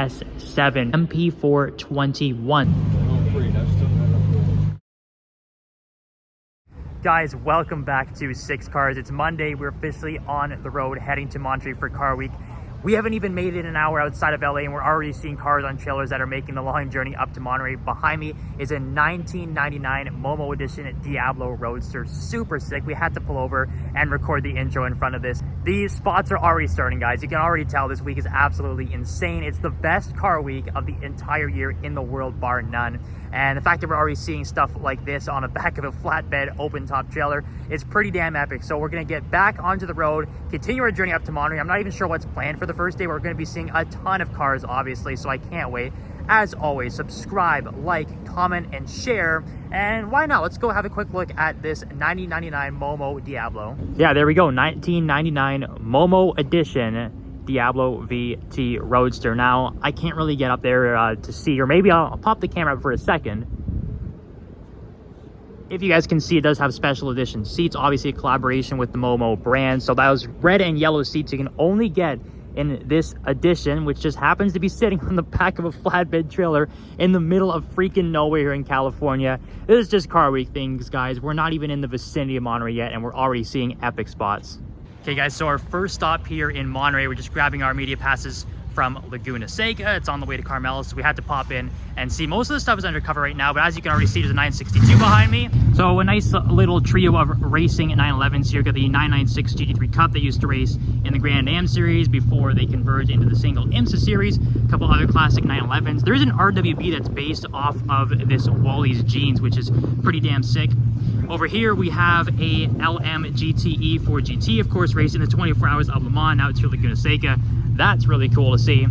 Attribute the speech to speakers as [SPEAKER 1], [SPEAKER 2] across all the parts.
[SPEAKER 1] S7 MP421. Guys, welcome back to Six Cars. It's Monday. We're officially on the road heading to Monterey for Car Week. We haven't even made it an hour outside of LA and we're already seeing cars on trailers that are making the long journey up to Monterey. Behind me is a 1999 Momo Edition Diablo Roadster. Super sick. We had to pull over and record the intro in front of this. These spots are already starting, guys. You can already tell this week is absolutely insane. It's the best car week of the entire year in the world, bar none. And the fact that we're already seeing stuff like this on the back of a flatbed open top trailer is pretty damn epic. So we're gonna get back onto the road, continue our journey up to Monterey. I'm not even sure what's planned for the first day. We're gonna be seeing a ton of cars, obviously, so I can't wait. As always, subscribe, like, comment, and share. And why not? Let's go have a quick look at this 1999 Momo Diablo. Yeah, there we go, 1999 Momo Edition Diablo VT Roadster. Now, I can't really get up there to see, or maybe I'll pop the camera up for a second. If you guys can see, it does have special edition seats, obviously a collaboration with the Momo brand. So those red and yellow seats you can only get in this edition, which just happens to be sitting on the back of a flatbed trailer in the middle of freaking nowhere here in California. This is just Car Week things, guys. We're not even in the vicinity of Monterey yet, and we're already seeing epic spots. Okay, guys, so our first stop here in Monterey, we're just grabbing our media passes from Laguna Seca. It's on the way to Carmel, so we had to pop in and see. Most of the stuff is undercover right now, but as you can already see, there's a 962 behind me. So a nice little trio of racing 911s here. Got the 996 GT3 Cup that used to race in the Grand Am series before they converged into the single IMSA series. A couple other classic 911s. There is an RWB that's based off of this Wally's Jeans, which is pretty damn sick. Over here we have a LM GTE 4GT, of course, racing the 24 Hours of Le Mans out to Laguna Seca. That's really cool to see.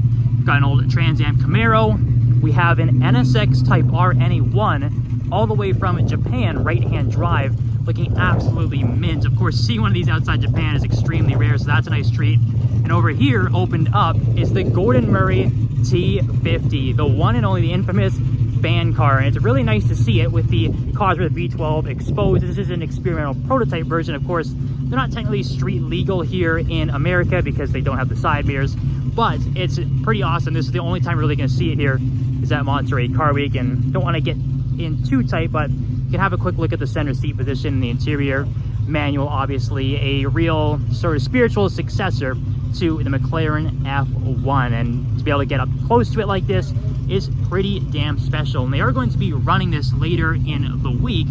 [SPEAKER 1] Got an old Trans Am Camaro. We have an NSX Type R NA1 all the way from Japan, right-hand drive, looking absolutely mint. Of course, seeing one of these outside Japan is extremely rare, so that's a nice treat. And over here, opened up, is the Gordon Murray T50, the one and only, the infamous fan car. And it's really nice to see it with the Cosworth V12 exposed. This is an experimental prototype version. Of course, they're not technically street legal here in America because they don't have the side mirrors, but it's pretty awesome. This is the only time we're really going to see it here is at Monterey Car Week. And don't want to get in too tight, but you can have a quick look at the center seat position in the interior. Manual, obviously, a real sort of spiritual successor to the McLaren F1, and to be able to get up close to it like this is pretty damn special. And they are going to be running this later in the week,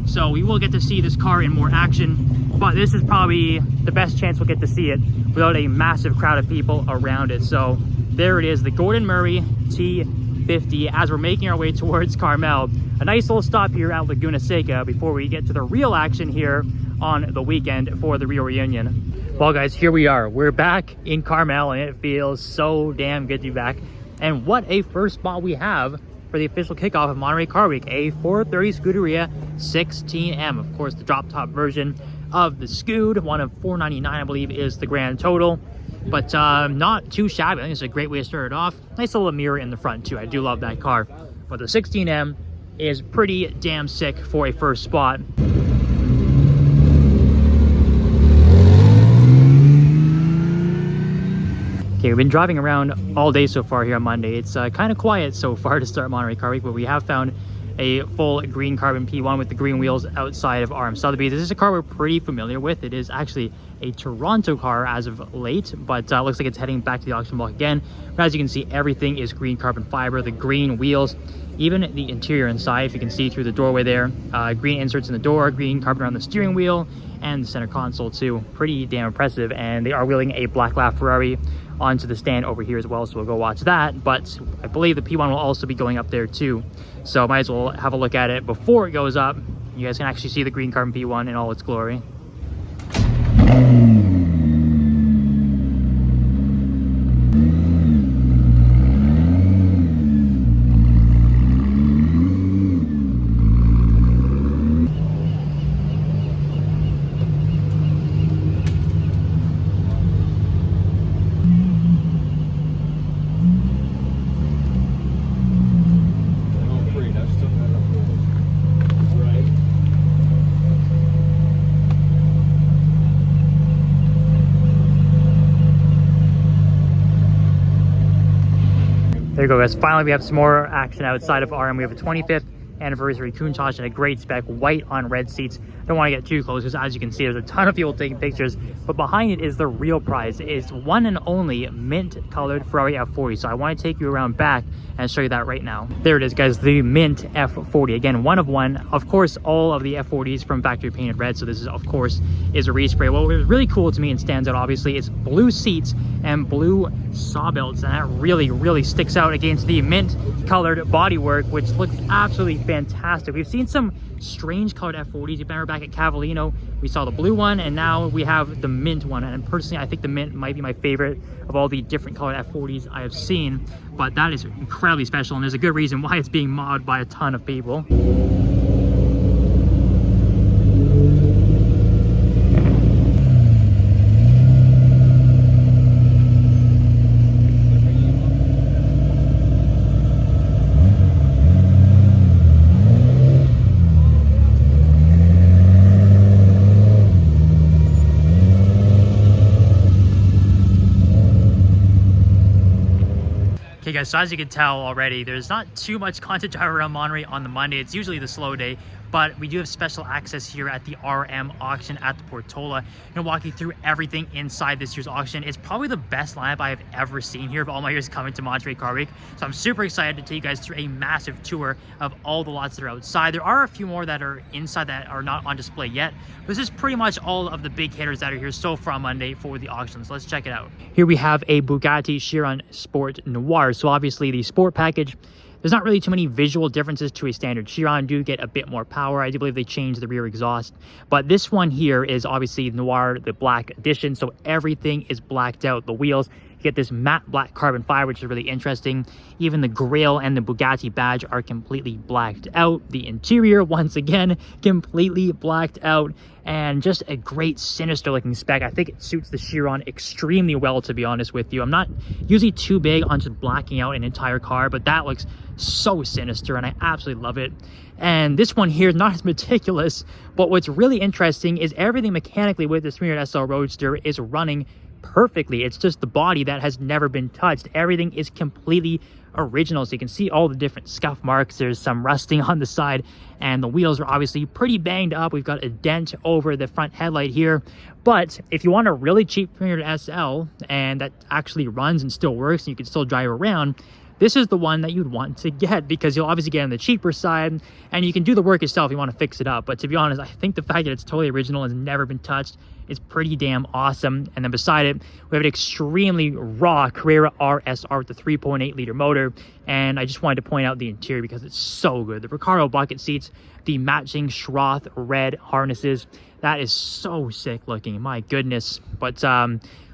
[SPEAKER 1] so we will get to see this car in more action, but this is probably the best chance we'll get to see it without a massive crowd of people around it. So there it is, the Gordon Murray T50, as we're making our way towards Carmel. A nice little stop here at Laguna Seca before we get to the real action here on the weekend for the Rio reunion. Well, guys, here we are. We're back in Carmel, and it feels so damn good to be back. And what a first spot we have for the official kickoff of Monterey Car Week, a 430 Scuderia 16M. Of course, the drop top version of the Scud, one of 499, I believe, is the grand total. But not too shabby. I think it's a great way to start it off. Nice little mirror in the front too. I do love that car. But the 16M is pretty damn sick for a first spot. Okay, we've been driving around all day so far here on Monday. It's kind of quiet so far to start Monterey Car Week, but we have found a full green carbon P1 with the green wheels outside of RM Sotheby. This is a car we're pretty familiar with. It is actually a Toronto car as of late, but looks like it's heading back to the auction block again. But as you can see, everything is green carbon fiber, the green wheels, even the interior inside, if you can see through the doorway there. Green inserts in the door, green carbon around the steering wheel, and the center console too. Pretty damn impressive. And they are wheeling a black lab Ferrari onto the stand over here as well, so we'll go watch that. But I believe the P1 will also be going up there too, so might as well have a look at it before it goes up. You guys can actually see the green carbon P1 in all its glory. There you go, guys. Finally, we have some more action outside of RM. We have a 25th anniversary Countach and a great spec white on red seats. Don't want to get too close because, as you can see, there's a ton of people taking pictures, but behind it is the real prize. It's one and only mint colored Ferrari F40. So I want to take you around back and show you that right now. There it is, guys, the mint F40. Again, one of one. Of course, all of the F40s from factory painted red, so this is, of course, is a respray. What was really cool to me and stands out, obviously, is blue seats and blue saw belts, and that really sticks out against the mint colored bodywork, which looks absolutely fantastic. We've seen some strange colored F40s. You remember back at Cavallino, we saw the blue one, and now we have the mint one. And personally, I think the mint might be my favorite of all the different colored F40s I have seen, but that is incredibly special, and there's a good reason why it's being modded by a ton of people. Okay guys, so as you can tell already, there's not too much content to drive around Monterey on the Monday. It's usually the slow day, but we do have special access here at the RM auction at the Portola. I'm gonna walk you through everything inside this year's auction. It's probably the best lineup I have ever seen here of all my years coming to Monterey Car Week. So I'm super excited to take you guys through a massive tour of all the lots that are outside. There are a few more that are inside that are not on display yet. This is pretty much all of the big hitters that are here so far on Monday for the auction. So let's check it out. Here we have a Bugatti Chiron Sport Noir. So obviously the sport package, there's not really too many visual differences to a standard Chiron. Do get a bit more power. I do believe they changed the rear exhaust. But this one here is obviously Noir, the black edition. So everything is blacked out. The wheels, you get this matte black carbon fiber, which is really interesting. Even the grille and the Bugatti badge are completely blacked out. The interior, once again, completely blacked out. And just a great sinister looking spec. I think it suits the Chiron extremely well, to be honest with you. I'm not usually too big on just blacking out an entire car, but that looks so sinister and I absolutely love it. And this one here is not as meticulous, but what's really interesting is everything mechanically with this 300 SL Roadster is running perfectly. It's just the body that has never been touched. Everything is completely original, so you can see all the different scuff marks. There's some rusting on the side, and the wheels are obviously pretty banged up. We've got a dent over the front headlight here, but if you want a really cheap 300 SL and that actually runs and still works and you can still drive around, this is the one that you'd want to get, because you'll obviously get on the cheaper side and you can do the work yourself if you want to fix it up. But to be honest, I think the fact that it's totally original and has never been touched is pretty damn awesome. And then beside it, we have an extremely raw Carrera RSR with the 3.8 liter motor. And I just wanted to point out the interior because it's so good. The Recaro bucket seats, the matching Schroth red harnesses, that is so sick looking, my goodness. But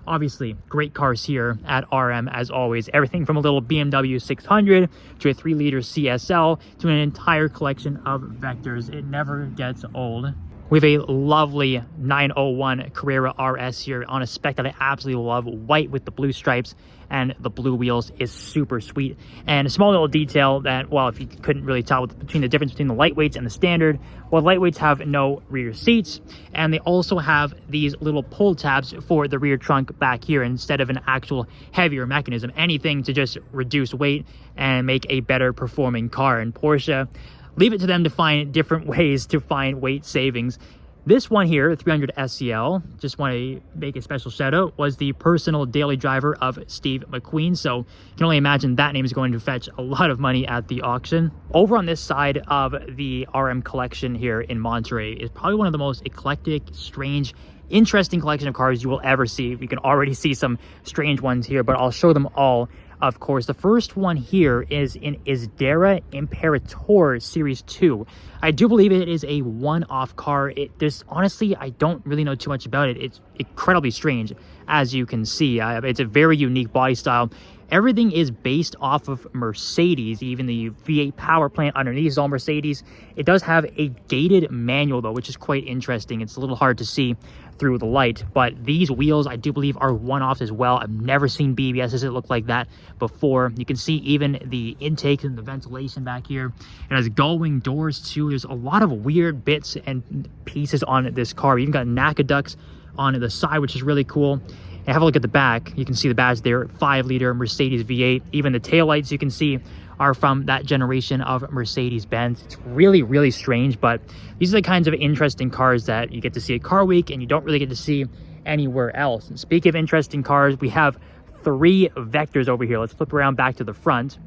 [SPEAKER 1] obviously, great cars here at RM as always. Everything from a little BMW 600 to a 3-liter CSL to an entire collection of Vectors. It never gets old. We have a lovely 901 Carrera RS here on a spec that I absolutely love. White with the blue stripes and the blue wheels is super sweet. And a small little detail that, well, if you couldn't really tell between the difference between the lightweights and the standard, well, lightweights have no rear seats, and they also have these little pull tabs for the rear trunk back here instead of an actual heavier mechanism. Anything to just reduce weight and make a better performing car. And Porsche, leave it to them to find different ways to find weight savings. This one here, 300 SEL, just want to make a special shout out, was the personal daily driver of Steve McQueen. So you can only imagine that name is going to fetch a lot of money at the auction. Over on this side of the RM collection here in Monterey is probably one of the most eclectic, strange, interesting collection of cars you will ever see. We can already see some strange ones here, but I'll show them all. Of course, the first one here is in Isdera Imperator Series 2. I do believe it is a one-off car. There's honestly, I don't really know too much about it. It's incredibly strange, as you can see. It's a very unique body style. Everything is based off of Mercedes. Even the V8 power plant underneath is all Mercedes. It does have a gated manual, though, which is quite interesting. It's a little hard to see through the light, but these wheels I do believe are one-offs as well. I've never seen BBSs that look like that before. You can see even the intake and the ventilation back here. It has gull-wing doors too. There's a lot of weird bits and pieces on this car. We even got NACA ducts on the side, which is really cool. And have a look at the back. You can see the badge there, 5-liter Mercedes V8. Even the taillights you can see are from that generation of Mercedes-Benz. It's really, really strange, but these are the kinds of interesting cars that you get to see at Car Week and you don't really get to see anywhere else. And speaking of interesting cars, we have 3 Vectors over here. Let's flip around back to the front.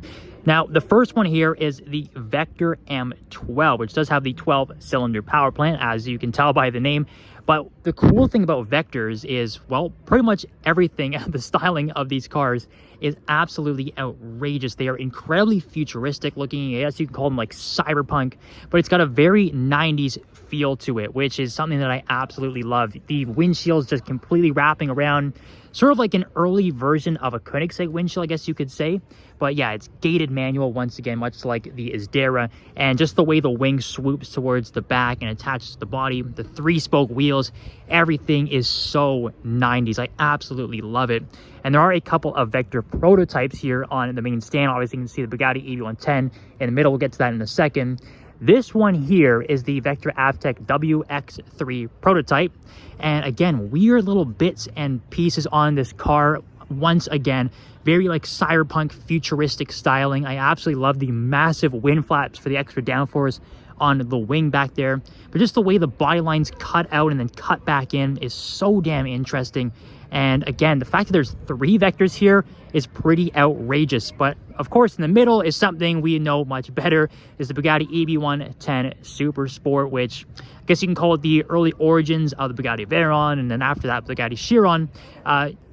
[SPEAKER 1] Now, the first one here is the Vector M12, which does have the 12-cylinder power plant, as you can tell by the name. But the cool thing about Vectors is, well, pretty much everything, the styling of these cars is absolutely outrageous. They are incredibly futuristic looking. I guess you can call them like cyberpunk, but it's got a very 90s feel to it, which is something that I absolutely love. The windshield's just completely wrapping around, sort of like an early version of a Koenigsegg windshield, I guess you could say. But yeah, it's gated manual once again, much like the Isdera, and just the way the wing swoops towards the back and attaches to the body, the 3-spoke wheels, everything is so 90s. I absolutely love it. And there are a couple of Vector prototypes here on the main stand. Obviously, you can see the Bugatti EV110 in the middle. We'll get to that in a second. This one here is the Vector Avtec WX3 prototype. And again, weird little bits and pieces on this car. Once again, very like cyberpunk futuristic styling. I absolutely love the massive wind flaps for the extra downforce on the wing back there. But just the way the body lines cut out and then cut back in is so damn interesting. And again, the fact that there's 3 Vectors here is pretty outrageous. But of course, in the middle is something we know much better, is the Bugatti EB110 Super Sport, which I guess you can call it the early origins of the Bugatti Veyron, and then after that, Bugatti Chiron.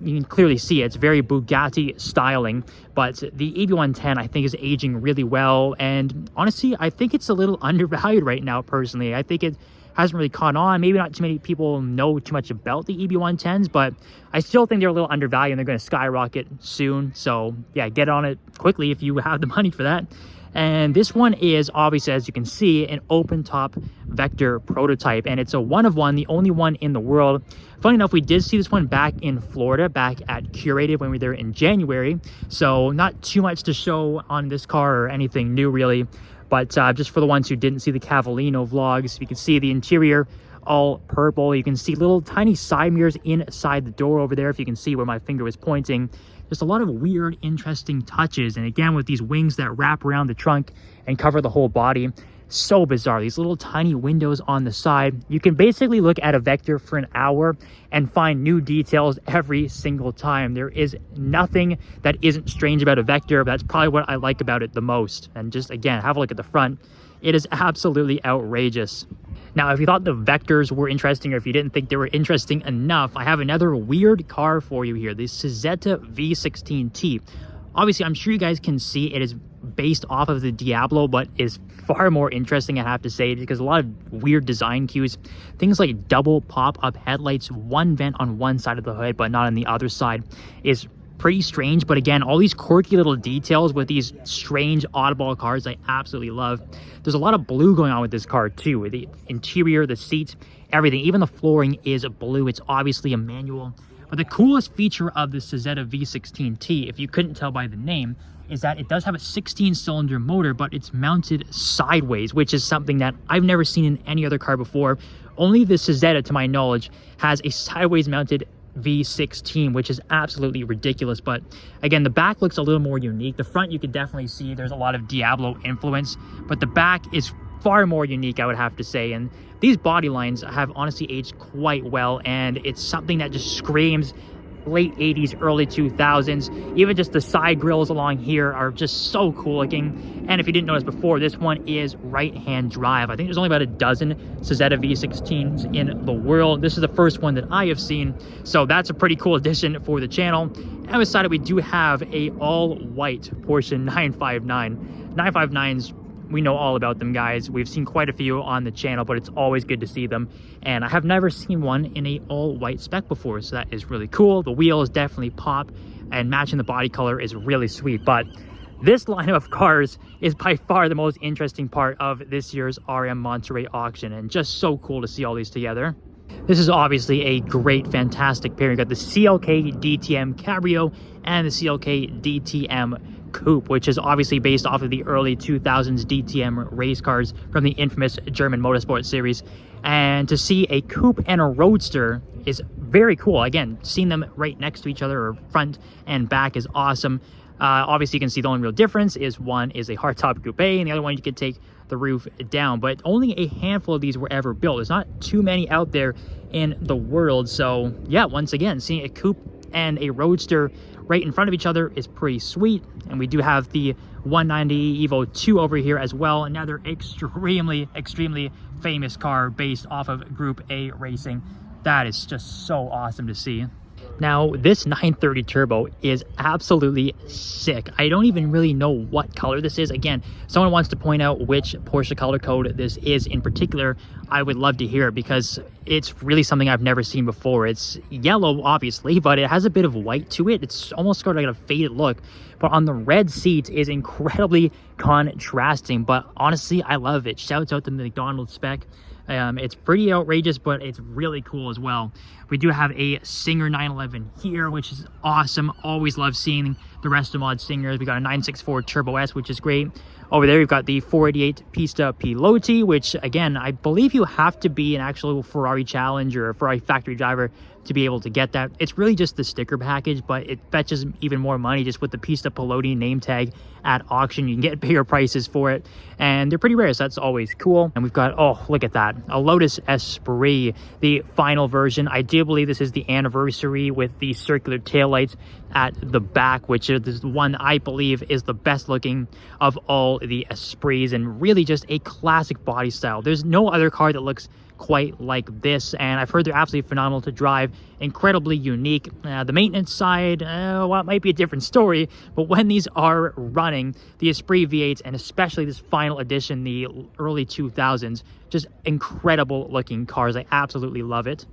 [SPEAKER 1] You can clearly see it's very Bugatti styling, but the EB110 I think is aging really well. And honestly, I think it's a little undervalued right now, personally. I think it hasn't really caught on. Maybe not too many people know too much about the EB110s, but I still think they're a little undervalued and they're going to skyrocket soon. So yeah, get on it quickly if you have the money for that. And this one is obviously, as you can see, an open top Vector prototype, and it's a one of one, the only one in the world. Funny enough, we did see this one back in Florida, back at Curated when we were there in January. So not too much to show on this car or anything new really. But just for the ones who didn't see the Cavallino vlogs, you can see the interior all purple. You can see little tiny side mirrors inside the door over there, if you can see where my finger was pointing. Just a lot of weird, interesting touches. And again, with these wings that wrap around the trunk and cover the whole body. So bizarre. These little tiny windows on the side. You can basically look at a Vector for an hour and find new details every single time. There is nothing that isn't strange about a Vector. That's probably what I like about it the most. And just again, have a look at the front. It is absolutely outrageous. Now, if you thought the Vectors were interesting, or if you didn't think they were interesting enough, I have another weird car for you here, the Seca V16T. Obviously, I'm sure you guys can see it is based off of the Diablo, but is far more interesting, I have to say, because a lot of weird design cues. Things like double pop-up headlights, one vent on one side of the hood, but not on the other side, is pretty strange. But again, all these quirky little details with these strange oddball cars I absolutely love. There's a lot of blue going on with this car too, with the interior, the seats, everything. Even the flooring is blue. It's obviously a manual. But the coolest feature of the Seca V16T, if you couldn't tell by the name, is that it does have a 16-cylinder motor, but it's mounted sideways, which is something that I've never seen in any other car before. Only the Seca, to my knowledge, has a sideways mounted V16, which is absolutely ridiculous. But again, the back looks a little more unique. The front, you can definitely see there's a lot of Diablo influence, but the back is far more unique, I would have to say. And these body lines have honestly aged quite well, and it's something that just screams late 80s, early 2000s. Even just the side grills along here are just so cool looking. And if you didn't notice before, this one is right-hand drive. I think there's only about a dozen Seca V16s in the world. This is the first one that I have seen, so that's a pretty cool addition for the channel. And beside it, we do have a all-white Porsche 959. 959s, we know all about them, guys. We've seen quite a few on the channel, but it's always good to see them. And I have never seen one in a all-white spec before, so that is really cool. The wheels definitely pop, and matching the body color is really sweet. But this lineup of cars is by far the most interesting part of this year's RM Monterey auction, and just so cool to see all these together. This is obviously a great, fantastic pair. You got the CLK DTM Cabrio and the CLK DTM Coupe, which is obviously based off of the early 2000s DTM race cars from the infamous German motorsport series. And to see a coupe and a roadster is very cool. Again, seeing them right next to each other, or front and back, is awesome. Obviously, you can see the only real difference is one is a hardtop coupe, and the other one you could take the roof down. But only a handful of these were ever built. There's not too many out there in the world. So yeah, once again, seeing a coupe and a roadster right in front of each other is pretty sweet. And we do have the 190 Evo 2 over here as well, another extremely famous car based off of Group A racing. That is just so awesome to see. Now, this 930 Turbo is absolutely sick. I don't even really know what color this is. Again, someone wants to point out which Porsche color code this is in particular. I would love to hear it, because it's really something I've never seen before. It's yellow, obviously, but it has a bit of white to it. It's almost got like a faded look, but on the red seats is incredibly contrasting. But honestly, I love it. Shouts out to the McDonald's spec. It's pretty outrageous, but it's really cool as well. We do have a Singer 911 here, which is awesome. Always love seeing the rest of mod Singers. We got a 964 Turbo S, which is great. Over there, we've got the 488 Pista Piloti, which, again, I believe you have to be an actual Ferrari Challenger or Ferrari factory driver to be able to get that. It's really just the sticker package, but it fetches even more money just with the Pista Piloti name tag at auction. You can get bigger prices for it, and they're pretty rare, so that's always cool. And we've got, oh, look at that, a Lotus Esprit, the final version. I do believe this is the anniversary with the circular taillights at the back, which is the one I believe is the best looking of all the Esprits, and really just a classic body style. There's no other car that looks quite like this, and I've heard they're absolutely phenomenal to drive, incredibly unique. The maintenance side, well, it might be a different story, but when these are running, the Esprit V8s, and especially this final edition, the early 2000s, just incredible looking cars. I absolutely love it.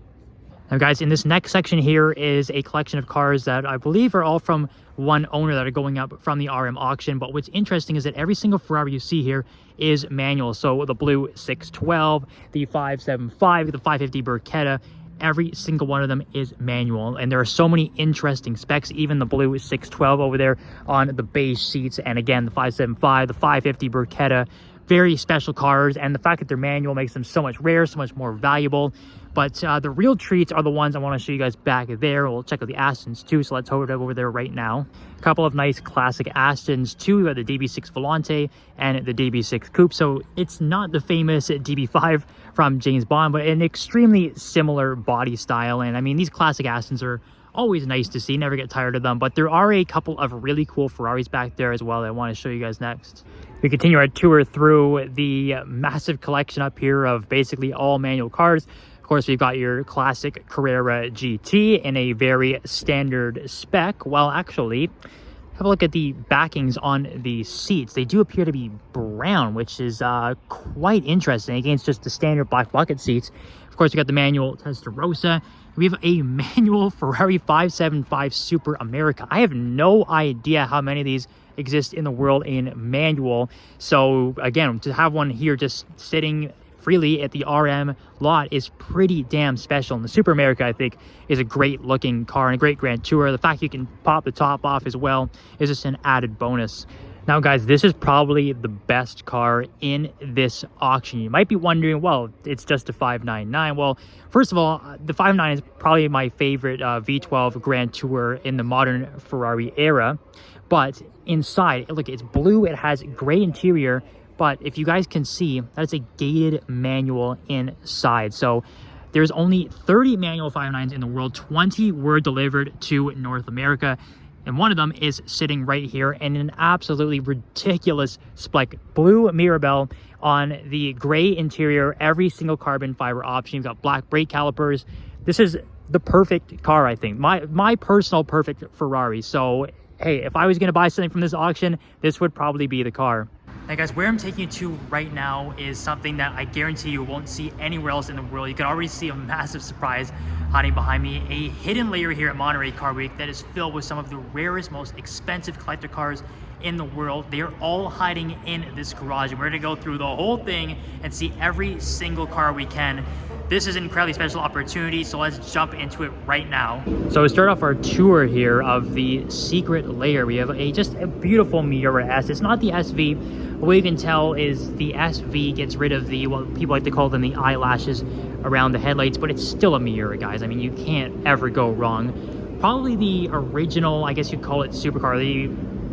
[SPEAKER 1] Now guys, in this next section here is a collection of cars that I believe are all from one owner that are going up from the RM auction. But what's interesting is that every single Ferrari you see here is manual. So the blue 612, the 575, the 550 Berchetta, every single one of them is manual. And there are so many interesting specs, even the blue 612 over there on the beige seats. And again, the 575, the 550 Berchetta, very special cars. And the fact that they're manual makes them so much rare, so much more valuable. But the real treats are the ones I want to show you guys back there. We'll check out the Astons too, so let's hold it over there right now. A couple of nice classic Astons too. We got the DB6 Volante and the DB6 Coupe. So it's not the famous DB5 from James Bond, but an extremely similar body style. And I mean, these classic Astons are always nice to see, never get tired of them. But there are a couple of really cool Ferraris back there as well that I want to show you guys next. We continue our tour through the massive collection up here of basically all manual cars. Of course, we've got your classic Carrera GT in a very standard spec. Well, actually, have a look at the backings on the seats. They do appear to be brown, which is quite interesting against just the standard black bucket seats. Of course, we got the manual Testarossa. We have a manual Ferrari 575 Super America. I have no idea how many of these exist in the world in manual. So again, to have one here just sitting freely at the RM lot is pretty damn special. And the Super America, I think, is a great looking car and a great Grand Tourer. The fact you can pop the top off as well is just an added bonus. Now guys, this is probably the best car in this auction. You might be wondering, well, it's just a 599. Well, first of all, the 599 is probably my favorite V12 Grand Tourer in the modern Ferrari era. But inside, look, it's blue, it has gray interior, but if you guys can see, that's a gated manual inside. So there's only 30 manual 5.9s in the world. 20 were delivered to North America, and one of them is sitting right here in an absolutely ridiculous spec blue Mirabelle on the gray interior, every single carbon fiber option. You've got black brake calipers. This is the perfect car, I think. My personal perfect Ferrari. So hey, if I was going to buy something from this auction, this would probably be the car. Now guys, where I'm taking you to right now is something that I guarantee you won't see anywhere else in the world. You can already see a massive surprise hiding behind me. A hidden layer here at Monterey Car Week that is filled with some of the rarest, most expensive collector cars in the world. They are all hiding in this garage, and we're gonna go through the whole thing and see every single car we can. This is an incredibly special opportunity, so let's jump into it right now. So to start off our tour here of the secret LAIR, we have just a beautiful Miura S. It's not the SV. What you can tell is the SV gets rid of the, what people like to call them, the eyelashes around the headlights, but it's still a Miura, guys. I mean, you can't ever go wrong. Probably the original, I guess you'd call it supercar.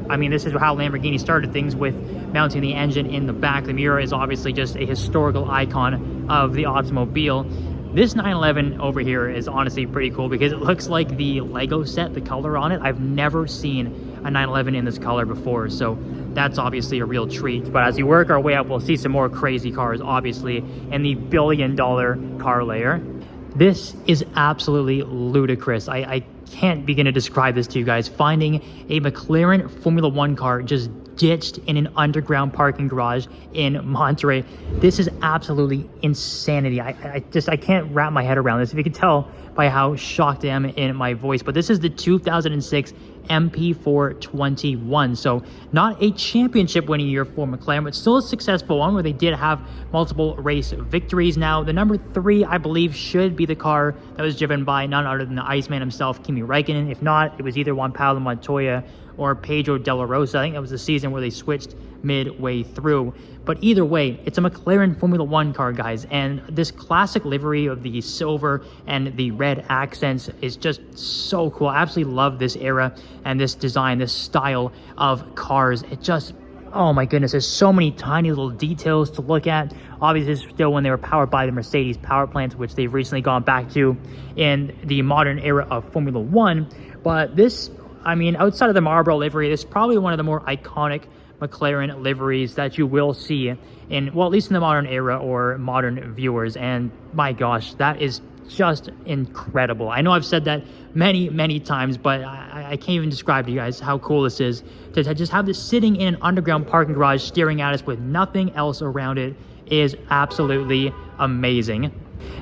[SPEAKER 1] I mean, this is how Lamborghini started things, with mounting the engine in the back. The Miura is obviously just a historical icon of the automobile. This 911 over here is honestly pretty cool because it looks like the Lego set, the color on it. I've never seen a 911 in this color before, so that's obviously a real treat. But as we work our way up, we'll see some more crazy cars, obviously, in the billion-dollar car LAIR. This is absolutely ludicrous. I can't begin to describe this to you guys. Finding a McLaren Formula One car just ditched in an underground parking garage in Monterey. This is absolutely insanity. I can't wrap my head around this. If you can tell by how shocked I am in my voice, but this is the 2006 MP421. So not a championship winning year for McLaren, but still a successful one where they did have multiple race victories. Now, the number 3, I believe, should be the car that was driven by none other than the Iceman himself, Kimi Räikkönen. If not, it was either Juan Pablo Montoya or Pedro de la Rosa. I think that was the season where they switched midway through. But either way, it's a McLaren Formula One car, guys, and this classic livery of the silver and the red accents is just so cool. I absolutely love this era and this design, this style of cars. It just, oh my goodness, there's so many tiny little details to look at. Obviously, this is still when they were powered by the Mercedes power plants, which they've recently gone back to in the modern era of Formula One. But this, I mean, outside of the Marlboro livery, this is probably one of the more iconic McLaren liveries that you will see in, well, at least in the modern era or modern viewers. And my gosh, that is just incredible. I know I've said that many times, but I can't even describe to you guys how cool this is to just have this sitting in an underground parking garage staring at us with nothing else around it. Is absolutely amazing.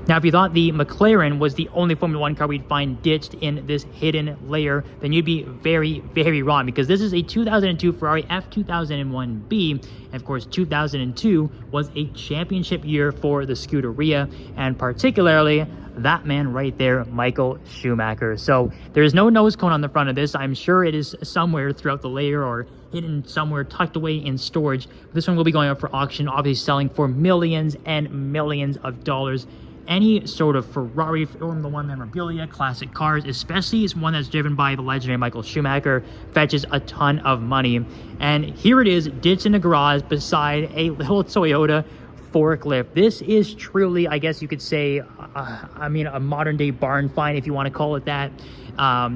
[SPEAKER 1] Now, if you thought the McLaren was the only Formula One car we'd find ditched in this hidden LAIR, then you'd be very wrong, because this is a 2002 Ferrari F2001B, and of course 2002 was a championship year for the Scuderia, and particularly that man right there, Michael Schumacher. So there's no nose cone on the front of this. I'm sure it is somewhere throughout the LAIR or hidden somewhere tucked away in storage. This one will be going up for auction, obviously selling for millions and millions of dollars. Any sort of Ferrari, Formula One memorabilia, classic cars, especially is one that's driven by the legendary Michael Schumacher, fetches a ton of money. And here it is, ditched in a garage beside a little Toyota forklift. This is truly, I guess you could say, I mean, a modern day barn find, if you want to call it that.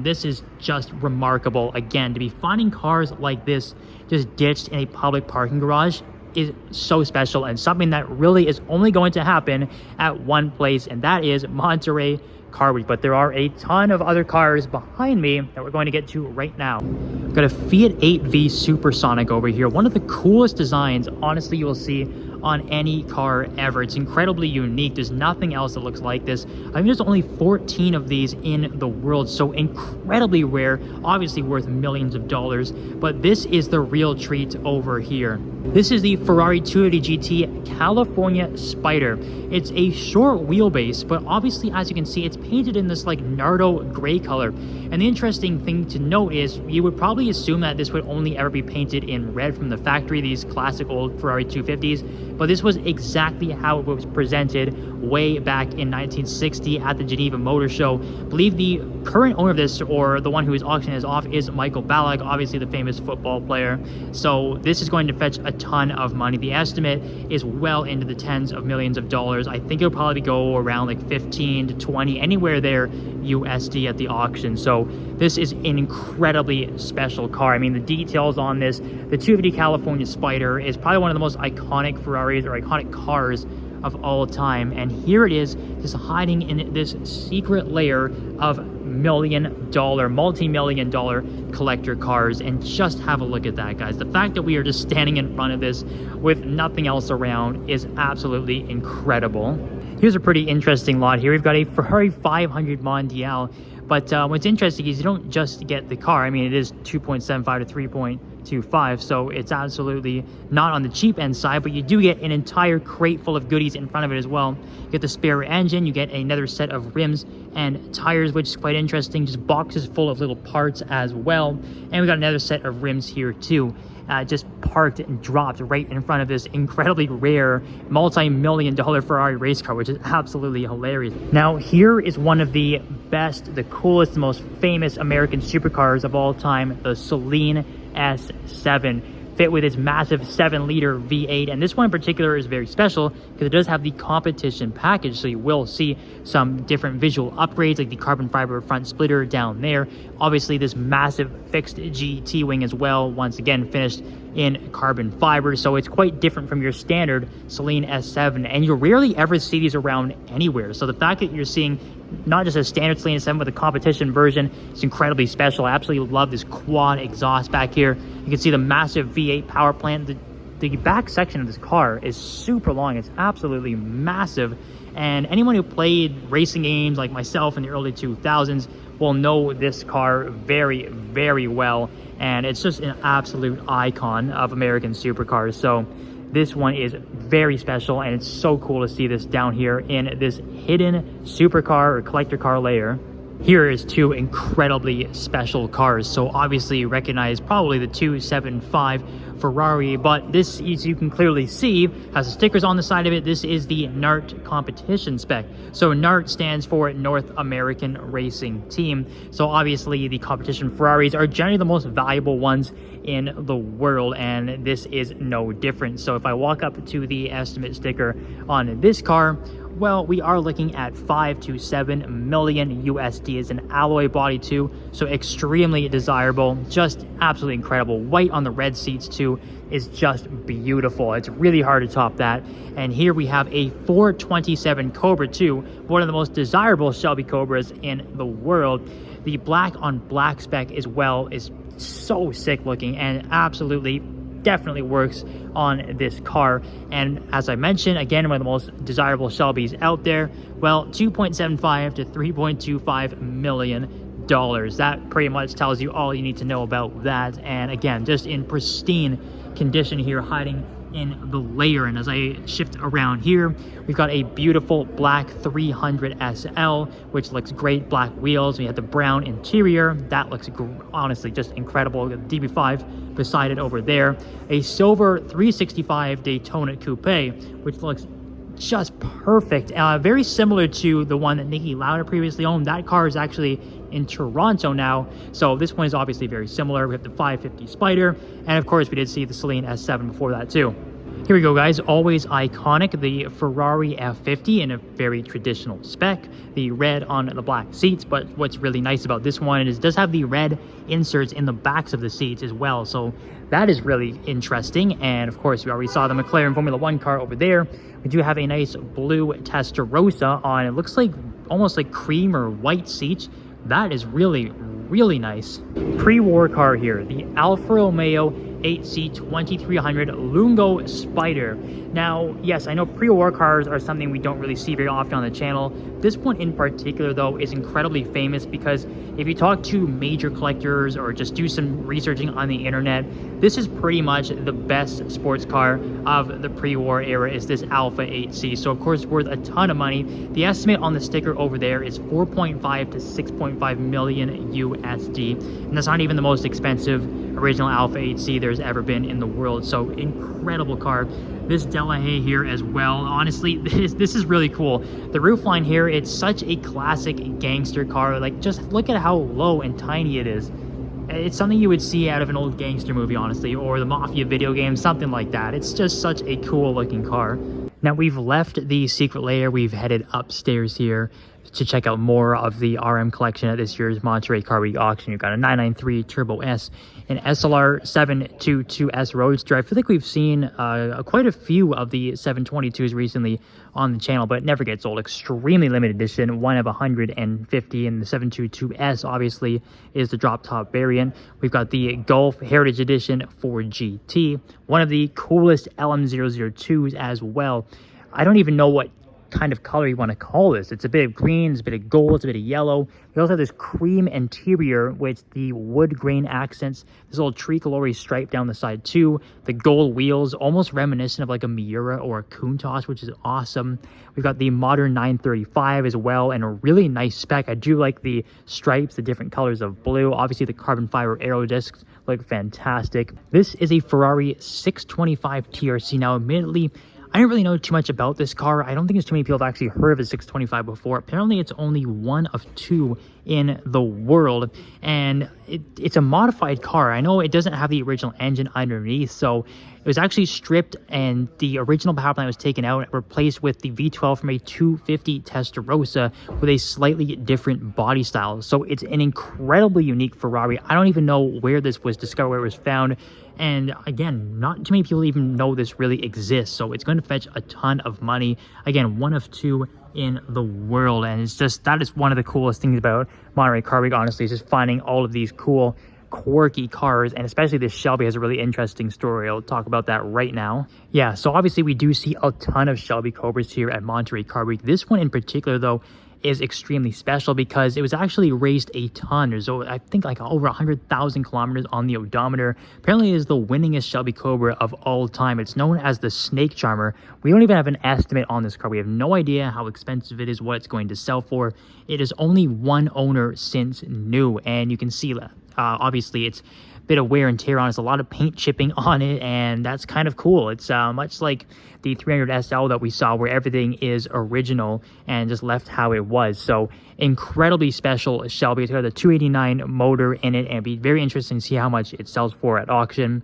[SPEAKER 1] This is just remarkable. Again, to be finding cars like this just ditched in a public parking garage is so special, and something that really is only going to happen at one place, and that is Monterey Car Week. But there are a ton of other cars behind me that we're going to get to right now. We've got a Fiat 8V Supersonic over here. One of the coolest designs, honestly, you will see on any car ever. It's incredibly unique. There's nothing else that looks like this. I think there's only 14 of these in the world, so incredibly rare, obviously worth millions of dollars, but this is the real treat over here. This is the Ferrari 250 GT California Spider. It's a short wheelbase, but obviously, as you can see, it's painted in this like Nardo gray color. And the interesting thing to note is you would probably assume that this would only ever be painted in red from the factory, these classic old Ferrari 250s, but this was exactly how it was presented way back in 1960 at the Geneva Motor Show. I believe the current owner of this, or the one who is auctioning this off, is Michael Ballack, obviously the famous football player. So this is going to fetch a ton of money. The estimate is well into the tens of millions of dollars. I think it'll probably go around like 15 to 20, anywhere there USD at the auction. So this is an incredibly special car. I mean, the details on this, the 250 California Spider is probably one of the most iconic Ferraris or iconic cars of all time, and here it is, just hiding in this secret LAIR of multi-million dollar collector cars. And just have a look at that, guys. The fact that we are just standing in front of this with nothing else around is absolutely incredible. Here's a pretty interesting lot here. We've got a Ferrari 500 Mondial, But what's interesting is you don't just get the car. I mean, it is 2.75 to 3.25, so it's absolutely not on the cheap end side, but you do get an entire crate full of goodies in front of it as well. You get the spare engine, you get another set of rims and tires, which is quite interesting, just boxes full of little parts as well. And we got another set of rims here too, just parked and dropped right in front of this incredibly rare multi-million-dollar Ferrari race car, which is absolutely hilarious. Now here is one of the best, the coolest, the most famous American supercars of all time, the Saleen S7, fit with its massive 7-liter V8. And this one in particular is very special because it does have the competition package, so you will see some different visual upgrades, like the carbon fiber front splitter down there, obviously this massive fixed GT wing as well, once again finished in carbon fiber, so it's quite different from your standard Saleen S7, and you rarely ever see these around anywhere. So the fact that you're seeing not just a standard Saleen S7 with a competition version is incredibly special. I absolutely love this quad exhaust back here. You can see the massive V8 power plant. The back section of this car is super long. It's absolutely massive, and anyone who played racing games like myself in the early 2000s will know this car very, very well, and it's just an absolute icon of American supercars. So this one is very special, and it's so cool to see this down here in this hidden supercar or collector car layer. Here is two incredibly special cars. So obviously you recognize probably the 275 Ferrari, but this, as you can clearly see, has the stickers on the side of it. This is the NART competition spec. So NART stands for North American Racing Team. So obviously the competition Ferraris are generally the most valuable ones in the world, and this is no different. So if I walk up to the estimate sticker on this car, well, we are looking at 5 to 7 million USD. It's an alloy body too, so extremely desirable, just absolutely incredible. White on the red seats too is just beautiful. It's really hard to top that. And here we have a 427 Cobra too, one of the most desirable Shelby Cobras in the world. The black on black spec as well is so sick looking, and absolutely definitely works on this car. And as I mentioned, again, one of the most desirable Shelbys out there. Well, 2.75 to 3.25 million dollars. That pretty much tells you all you need to know about that. And again, just in pristine condition here, hiding in the LAIR. And as I shift around here, we've got a beautiful black 300 SL, which looks great. Black wheels. We have the brown interior. That looks honestly just incredible. The DB5 beside it over there. A silver 365 Daytona Coupe, which looks just perfect. Very similar to the one that Niki Lauda previously owned. That car is actually in Toronto now, so this one is obviously very similar. We have the 550 Spider, and of course we did see the Saleen S7 before that too. Here we go, guys. Always iconic, the Ferrari F50 in a very traditional spec. The red on the black seats, but what's really nice about this one is it does have the red inserts in the backs of the seats as well, so that is really interesting. And of course, we already saw the McLaren Formula 1 car over there. We do have a nice blue Testarossa on, it looks like almost like cream or white seats. That is really, really nice. Pre-war car here, the Alfa Romeo 8C 2300 Lungo Spider. Now, yes, I know pre-war cars are something we don't really see very often on the channel. This one in particular, though, is incredibly famous because if you talk to major collectors or just do some researching on the internet, this is pretty much the best sports car of the pre-war era, is this Alfa 8C. So, of course, worth a ton of money. The estimate on the sticker over there is 4.5 to 6.5 million USD. And that's not even the most expensive original Alfa 8C there's ever been in the world. So incredible car. This Delahaye here as well. Honestly, this is really cool. The roofline here, it's such a classic gangster car. Like, just look at how low and tiny it is. It's something you would see out of an old gangster movie, honestly, or the Mafia video game, something like that. It's just such a cool looking car. Now, we've left the secret layer. We've headed upstairs here to check out more of the RM collection at this year's Monterey Car Week auction. You've got a 993 Turbo S, an SLR 722S Roadster. I feel like we've seen quite a few of the 722s recently on the channel, but it never gets old. Extremely limited edition, one of 150, and the 722S obviously is the drop top variant. We've got the Gulf Heritage Edition for GT, one of the coolest LM002s as well. I don't even know what kind of color you want to call this. It's a bit of green, it's a bit of gold, it's a bit of yellow. We also have this cream interior with the wood grain accents, this little tricolore stripe down the side too, the gold wheels, almost reminiscent of like a Miura or a Countach, which is awesome. We've got the modern 935 as well, and a really nice spec. I do like the stripes, the different colors of blue. Obviously the carbon fiber aero discs look fantastic. This is a Ferrari 625 TRC. Now admittedly, I didn't really know too much about this car. I don't think there's too many people have actually heard of a 625 before. Apparently, it's only one of two in the world, and it's a modified car. I know it doesn't have the original engine underneath, so it was actually stripped, and the original power plant was taken out and replaced with the V12 from a 250 Testarossa with a slightly different body style. So it's an incredibly unique Ferrari. I don't even know where this was discovered, where it was found. And again, not too many people even know this really exists, so it's going to fetch a ton of money. Again, one of two in the world, and it's just, that is one of the coolest things about Monterey Car Week, honestly, is just finding all of these cool quirky cars, and especially this Shelby has a really interesting story. I'll talk about that right now. Yeah, so obviously we do see a ton of Shelby Cobras here at Monterey Car Week. This one in particular though is extremely special because it was actually raced a ton. There's, I think, like over 100,000 kilometers on the odometer. Apparently it is the winningest Shelby Cobra of all time. It's known as the Snake Charmer. We don't even have an estimate on this car. We have no idea how expensive it is, what it's going to sell for. It is only one owner since new, and you can see that obviously it's a bit of wear and tear on it. It's a lot of paint chipping on it, and that's kind of cool. It's much like the 300 SL that we saw, where everything is original and just left how it was. So incredibly special Shelby. It's got the 289 motor in it, and it'd be very interesting to see how much it sells for at auction.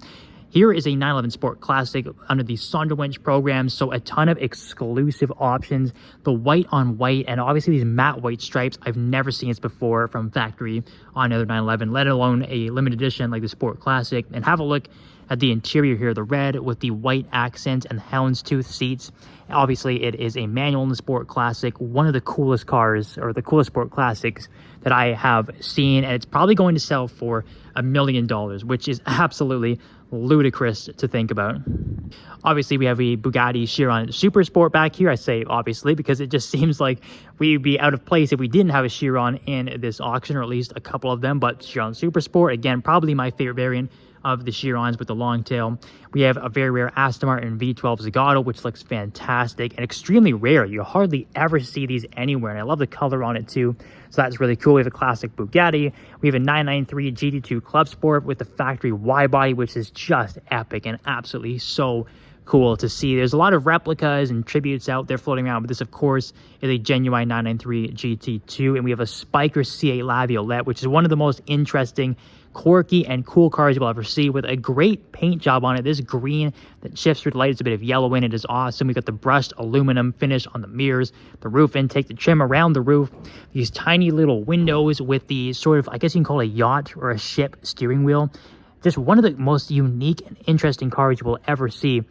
[SPEAKER 1] Here is a 911 Sport Classic under the Sonderwunsch program, so a ton of exclusive options. The white on white, and obviously these matte white stripes. I've never seen this before from factory on another 911, let alone a limited edition like the Sport Classic. And have a look at the interior here, the red with the white accents and houndstooth seats. Obviously, it is a manual in the Sport Classic, one of the coolest cars, or the coolest Sport Classics that I have seen, and it's probably going to sell for $1 million, which is absolutely ludicrous to think about. Obviously, we have a Bugatti Chiron Super Sport back here. I say obviously because it just seems like we'd be out of place if we didn't have a Chiron in this auction, or at least a couple of them. But Chiron Super Sport, again, probably my favorite variant of the Chirons with the long tail. We have a very rare Aston Martin V12 Zagato, which looks fantastic and extremely rare. You hardly ever see these anywhere, and I love the color on it too, so that's really cool. We have a classic Bugatti. We have a 993 GT2 Club Sport with the factory wide body, which is just epic and absolutely so cool to see. There's a lot of replicas and tributes out there floating around, but this of course is a genuine 993 GT2. And we have a Spiker C8 La Violette, which is one of the most interesting, quirky and cool cars you'll ever see, with a great paint job on it. This green that shifts through the light, it's a bit of yellow in it, is awesome. We got the brushed aluminum finish on the mirrors, the roof intake, the trim around the roof, these tiny little windows with the sort of, I guess you can call it a yacht or a ship steering wheel. Just one of the most unique and interesting cars you will ever see.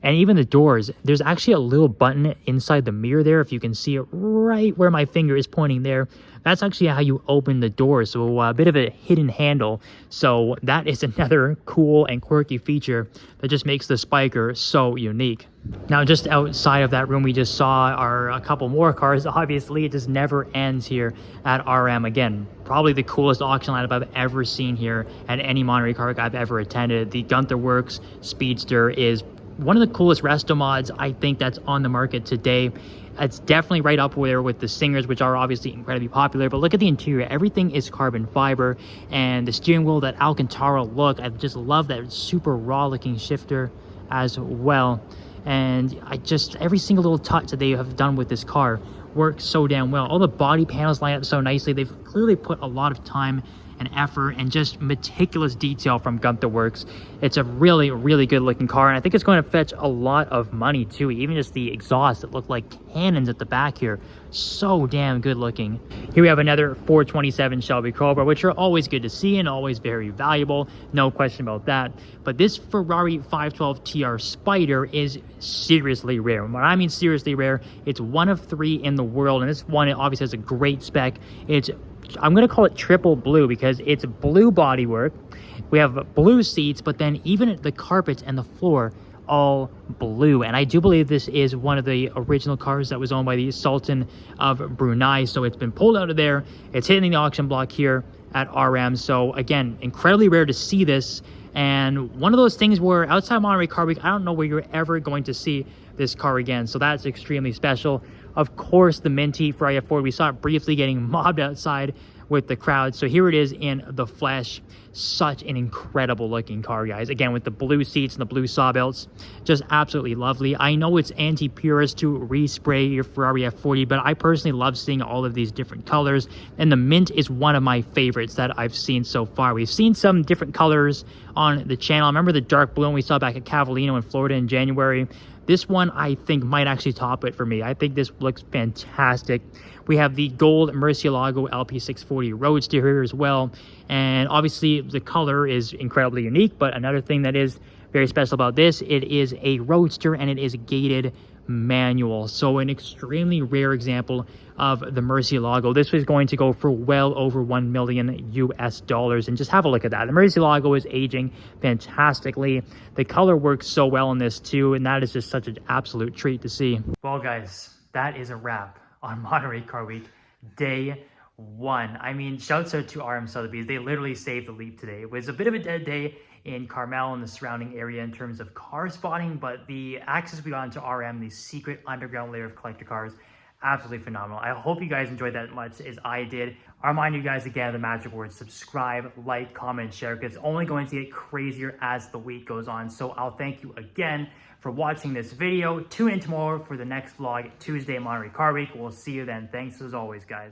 [SPEAKER 1] And even the doors, there's actually a little button inside the mirror there, if you can see it right where my finger is pointing there. That's actually how you open the door, so a bit of a hidden handle. So that is another cool and quirky feature that just makes the Spiker so unique. Now, just outside of that room we just saw are a couple more cars. Obviously, it just never ends here at RM. Again, probably the coolest auction lineup I've ever seen here at any Monterey Car Week I've ever attended. The Gunther Works Speedster is one of the coolest resto mods I think that's on the market today. It's definitely right up there with the Singers, which are obviously incredibly popular. But look at the interior. Everything is carbon fiber, and the steering wheel, that Alcantara look. I just love that super raw looking shifter as well. And I just, every single little touch that they have done with this car works so damn well. All the body panels line up so nicely. They've clearly put a lot of time and effort and just meticulous detail from Gunther Works. It's a really, really good looking car, and I think it's going to fetch a lot of money too. Even just the exhaust that look like cannons at the back here, so damn good looking. Here we have another 427 Shelby Cobra, which are always good to see and always very valuable, no question about that. But this Ferrari 512 TR Spider is seriously rare. When I mean seriously rare, it's one of three in the world, and this one obviously has a great spec. It's, I'm going to call it triple blue because it's blue bodywork. We have blue seats, but then even the carpets and the floor all blue. And I do believe this is one of the original cars that was owned by the Sultan of Brunei. So it's been pulled out of there. It's hitting the auction block here at RM. So again, incredibly rare to see this. And one of those things where outside Monterey Car Week, I don't know where you're ever going to see this car again. So that's extremely special. Of course, the minty Ferrari F40, we saw it briefly getting mobbed outside with the crowd. So here it is in the flesh. Such an incredible looking car, guys. Again, with the blue seats and the blue saw belts, just absolutely lovely. I know it's anti-purist to respray your Ferrari F40, but I personally love seeing all of these different colors, and the mint is one of my favorites that I've seen so far. We've seen some different colors on the channel. I remember the dark blue one we saw back at Cavallino in Florida in January. This one, I think, might actually top it for me. I think this looks fantastic. We have the gold Murcielago LP640 Roadster here as well. And obviously, the color is incredibly unique. But another thing that is very special about this, it is a Roadster and it is gated manual. So an extremely rare example of the Murcielago. This was going to go for well over $1 million US. And just have a look at that. The Murcielago is aging fantastically. The color works so well in this too, and that is just such an absolute treat to see. Well, guys, that is a wrap on Monterey Car Week day 1. I mean, shouts out to RM Sotheby. They literally saved the leap today. It was a bit of a dead day in Carmel and the surrounding area in terms of car spotting, but the access we got into RM, the secret underground layer of collector cars, absolutely phenomenal. I hope you guys enjoyed that much as I did. I remind you guys again of the magic words: subscribe, like, comment, share, because it's only going to get crazier as the week goes on. So I'll thank you again for watching this video. Tune in tomorrow for the next vlog, Tuesday, Monterey Car Week. We'll see you then. Thanks as always, guys.